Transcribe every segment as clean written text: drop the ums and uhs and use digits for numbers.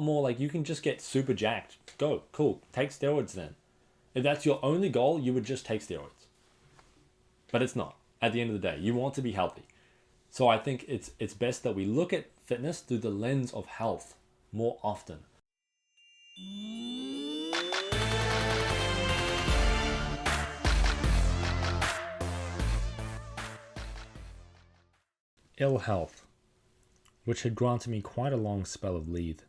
More like you can just get super jacked. Go, cool, take steroids then. If that's your only goal, you would just take steroids. But it's not. At the end of the day, you want to be healthy. So I think it's best that we look at fitness through the lens of health more often. Ill health, which had granted me quite a long spell of leave,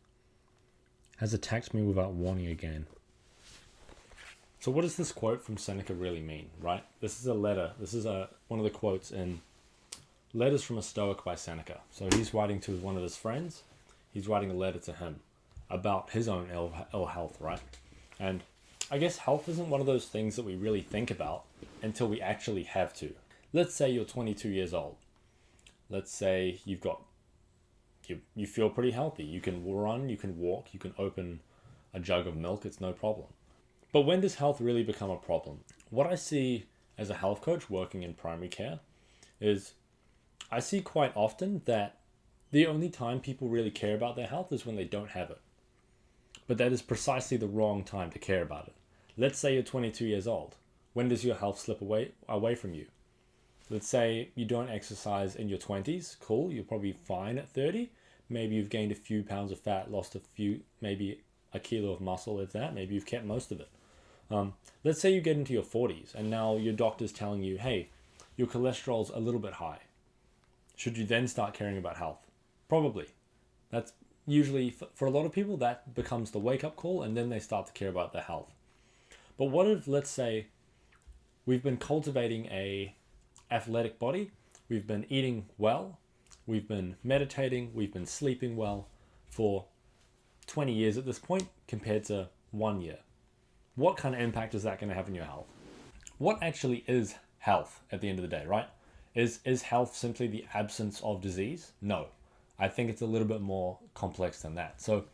has attacked me without warning again. So what does this quote from Seneca really mean, right? This is a letter. This is one of the quotes in Letters from a Stoic by Seneca. So he's writing to one of his friends. He's writing a letter to him about his own ill health, right? And I guess health isn't one of those things that we really think about until we actually have to. Let's say you're 22 years old. Let's say you feel pretty healthy. You can run, you can walk, you can open a jug of milk. It's no problem. But when does health really become a problem? What I see as a health coach working in primary care is I see quite often that the only time people really care about their health is when they don't have it. But that is precisely the wrong time to care about it. Let's say you're 22 years old. When does your health slip away from you? Let's say you don't exercise in your 20s. Cool, you're probably fine at 30. Maybe you've gained a few pounds of fat, lost maybe a kilo of muscle, if that. Maybe you've kept most of it. Let's say you get into your 40s and now your doctor's telling you, hey, your cholesterol's a little bit high. Should you then start caring about health? Probably. That's usually, for a lot of people, that becomes the wake-up call, and then they start to care about their health. But what if, let's say, we've been cultivating a athletic body, we've been eating well, we've been meditating, we've been sleeping well for 20 years at this point compared to 1 year. What kind of impact is that going to have on your health? What actually is health at the end of the day, right? Is health simply the absence of disease? No. I think it's a little bit more complex than that. So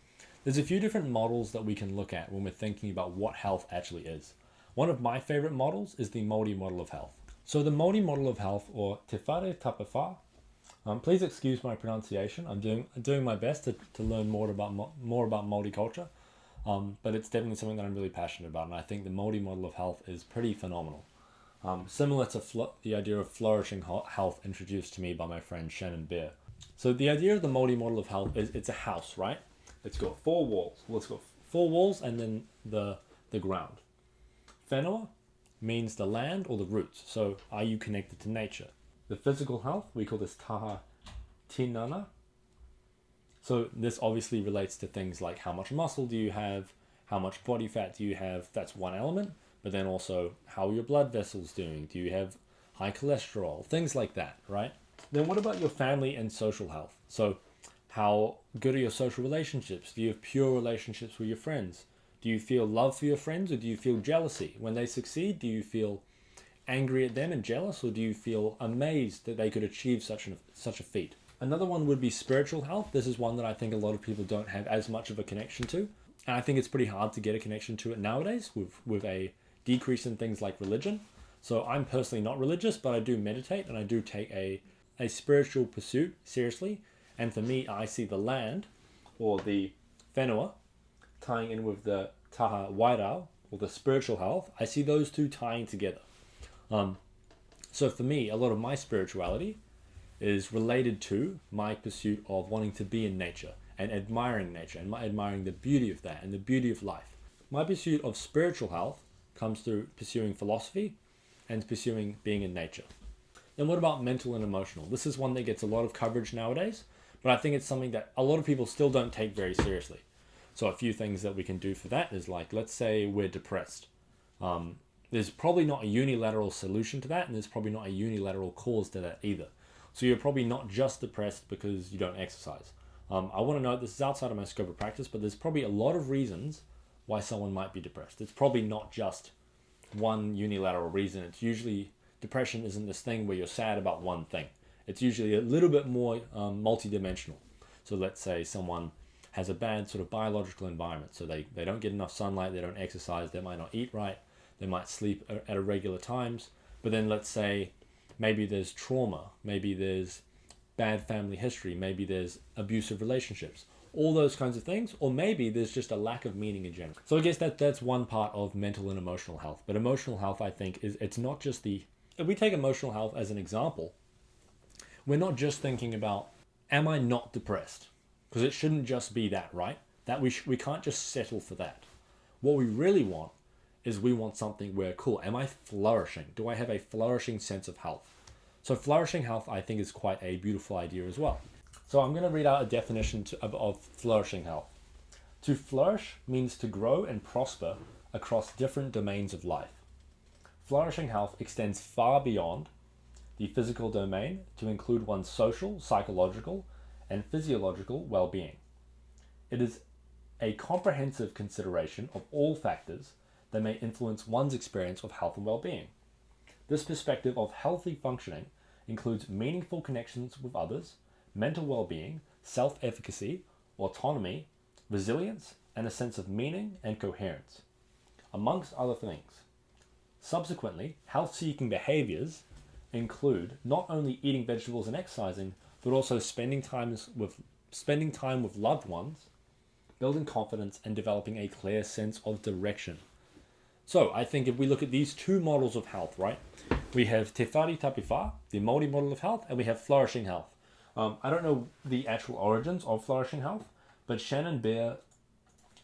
there's a few different models that we can look at when we're thinking about what health actually is. One of my favorite models is the Maori Model of Health. So the Maori Model of Health, or Te Whare Tapawha, please excuse my pronunciation. I'm doing my best to learn more about Maori culture, but it's definitely something that I'm really passionate about, and I think the Maori Model of Health is pretty phenomenal. Similar to the idea of flourishing health introduced to me by my friend Shannon Beer. So the idea of the Maori Model of Health is it's a house, right? It's got 4 walls. Well, it's got 4 walls and then the ground. Whenua means the land or the roots. So are you connected to nature? The physical health, we call this taha tinana. So this obviously relates to things like how much muscle do you have, how much body fat do you have. That's one element. But then also, how are your blood vessels doing? Do you have high cholesterol? Things like that, right? Then what about your family and social health? So how good are your social relationships? Do you have pure relationships with your friends? Do you feel love for your friends, or do you feel jealousy? When they succeed, do you feel angry at them and jealous, or do you feel amazed that they could achieve such a feat? Another one would be spiritual health. This is one that I think a lot of people don't have as much of a connection to. And I think it's pretty hard to get a connection to it nowadays with a decrease in things like religion. So I'm personally not religious, but I do meditate and I do take a spiritual pursuit seriously. And for me, I see the land, or the whenua, tying in with the taha wairau, or the spiritual health. I see those two tying together. So for me, a lot of my spirituality is related to my pursuit of wanting to be in nature and admiring nature and admiring the beauty of that and the beauty of life. My pursuit of spiritual health comes through pursuing philosophy and pursuing being in nature. Then what about mental and emotional? This is one that gets a lot of coverage nowadays, but I think it's something that a lot of people still don't take very seriously. So a few things that we can do for that is, like, let's say we're depressed. There's probably not a unilateral solution to that, and there's probably not a unilateral cause to that either. So you're probably not just depressed because you don't exercise. I want to note this is outside of my scope of practice, but there's probably a lot of reasons why someone might be depressed. It's probably not just one unilateral reason. It's usually, depression isn't this thing where you're sad about one thing. It's usually a little bit more multidimensional. So let's say someone has a bad sort of biological environment. So they don't get enough sunlight, they don't exercise, they might not eat right, they might sleep at irregular times. But then let's say maybe there's trauma, maybe there's bad family history, maybe there's abusive relationships. all those kinds of things, or maybe there's just a lack of meaning in general. So I guess that's one part of mental and emotional health. But emotional health, I think, it's not just if we take emotional health as an example, we're not just thinking about, am I not depressed? Because it shouldn't just be that, right? That we can't just settle for that. What we really want is we want something where, cool, am I flourishing? Do I have a flourishing sense of health? So flourishing health, I think, is quite a beautiful idea as well. So I'm going to read out a definition of flourishing health. To flourish means to grow and prosper across different domains of life. Flourishing health extends far beyond the physical domain to include one's social, psychological, and physiological well-being. It is a comprehensive consideration of all factors that may influence one's experience of health and well-being. This perspective of healthy functioning includes meaningful connections with others, mental well-being, self-efficacy, autonomy, resilience, and a sense of meaning and coherence, amongst other things. Subsequently, health-seeking behaviors include not only eating vegetables and exercising, but also spending time with loved ones, building confidence, and developing a clear sense of direction. So I think if we look at these two models of health, right, we have Te Whare Tapiwha, the Maori model of health, and we have flourishing health. I don't know the actual origins of flourishing health, but Shannon Bear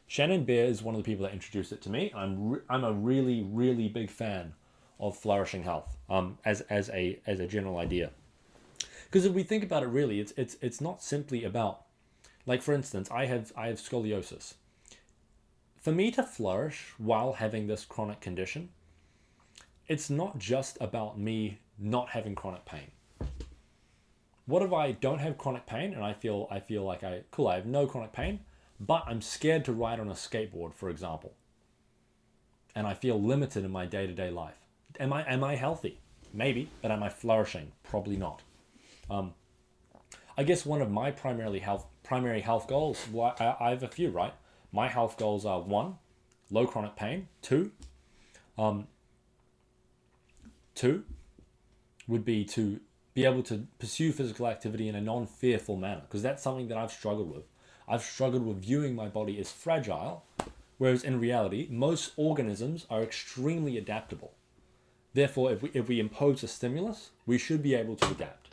is one of the people that introduced it to me. I'm a really, really big fan of flourishing health as a general idea. Because if we think about it, really, it's not simply about, like, for instance, I have scoliosis. For me to flourish while having this chronic condition, it's not just about me not having chronic pain. What if I don't have chronic pain and I feel like I have no chronic pain, but I'm scared to ride on a skateboard, for example, and I feel limited in my day-to-day life? Am I healthy? Maybe, but am I flourishing? Probably not. I guess one of my primary health goals, well, I have a few, right? My health goals are 1, low chronic pain. 2 would be to be able to pursue physical activity in a non-fearful manner, because that's something that I've struggled with. I've struggled with viewing my body as fragile, whereas in reality, most organisms are extremely adaptable. Therefore, if we impose a stimulus, we should be able to adapt.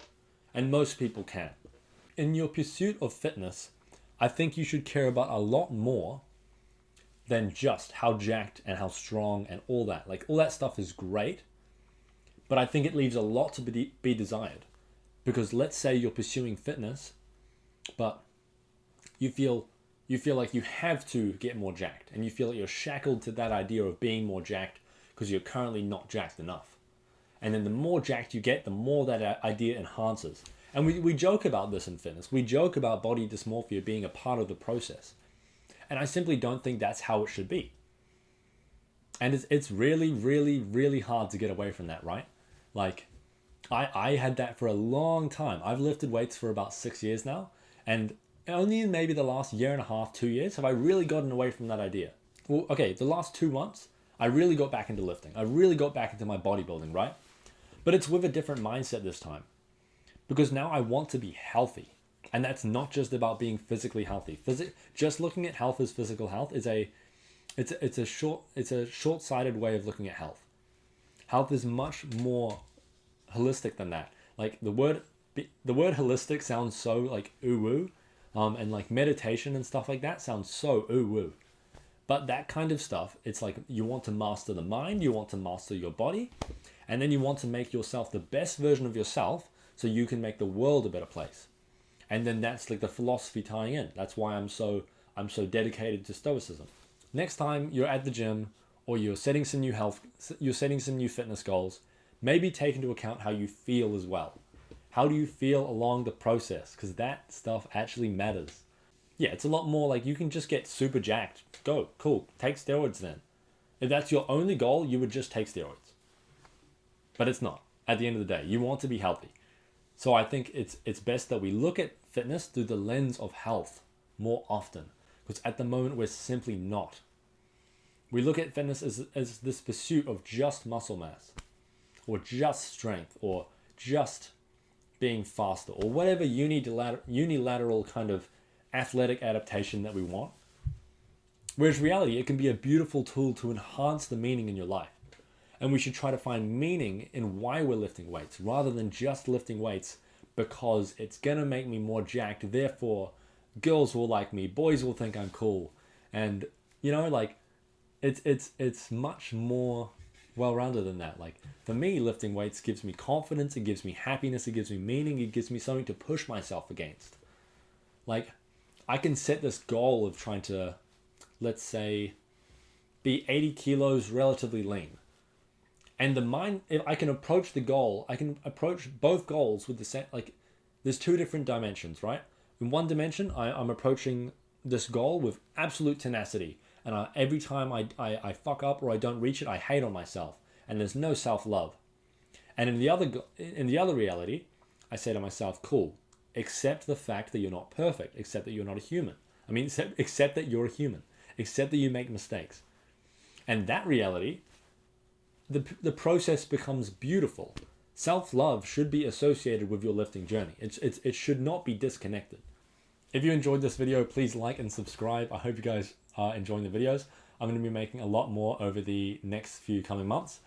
And most people can. In your pursuit of fitness, I think you should care about a lot more than just how jacked and how strong and all that. Like, all that stuff is great, but I think it leaves a lot to be desired. Because let's say you're pursuing fitness, but you feel like you have to get more jacked, and you feel like you're shackled to that idea of being more jacked because you're currently not jacked enough. And then the more jacked you get, the more that idea enhances. And we joke about this in fitness. We joke about body dysmorphia being a part of the process. And I simply don't think that's how it should be. And it's really, really, really hard to get away from that, right? Like, I had that for a long time. I've lifted weights for about 6 years now. And only in maybe the last year and a half, 2 years, have I really gotten away from that idea. Well, okay, the last 2 months, I really got back into lifting. I really got back into my bodybuilding, right? But it's with a different mindset this time. Because now I want to be healthy. And that's not just about being physically healthy. Just looking at health as physical health is it's a short-sighted way of looking at health. Health is much more holistic than that. Like, the word holistic sounds so like ooh-woo, and like meditation and stuff like that sounds so ooh-woo. But that kind of stuff, it's like you want to master the mind, you want to master your body, and then you want to make yourself the best version of yourself so you can make the world a better place. And then that's like the philosophy tying in. That's why I'm so dedicated to stoicism. Next time you're at the gym or you're setting some new fitness goals, maybe take into account how you feel as well. How do you feel along the process? Because that stuff actually matters. Yeah, it's a lot more like you can just get super jacked. Go, cool, take steroids then. If that's your only goal, you would just take steroids. But it's not. At the end of the day, you want to be healthy. So I think it's best that we look at fitness through the lens of health more often. Because at the moment, we're simply not. We look at fitness as this pursuit of just muscle mass, or just strength, or just being faster, or whatever unilateral kind of athletic adaptation that we want. Whereas reality, it can be a beautiful tool to enhance the meaning in your life. And we should try to find meaning in why we're lifting weights rather than just lifting weights because it's going to make me more jacked. Therefore, girls will like me, boys will think I'm cool. And, you know, like, it's much more well-rounded than that. Like, for me, lifting weights gives me confidence, it gives me happiness, it gives me meaning, it gives me something to push myself against. Like, I can set this goal of trying to, let's say, be 80 kilos relatively lean. And the mind, if I can approach the goal, I can approach both goals with the same, like, there's two different dimensions, right? In one dimension, I'm approaching this goal with absolute tenacity. And every time I fuck up or I don't reach it, I hate on myself. And there's no self-love. And in the other reality, I say to myself, cool, accept the fact that you're not perfect, accept that you're not a human. I mean, accept that you're a human, accept that you make mistakes. And that reality, the process becomes beautiful. Self-love should be associated with your lifting journey. It should not be disconnected. If you enjoyed this video, please like and subscribe. I hope you guys are enjoying the videos. I'm going to be making a lot more over the next few coming months.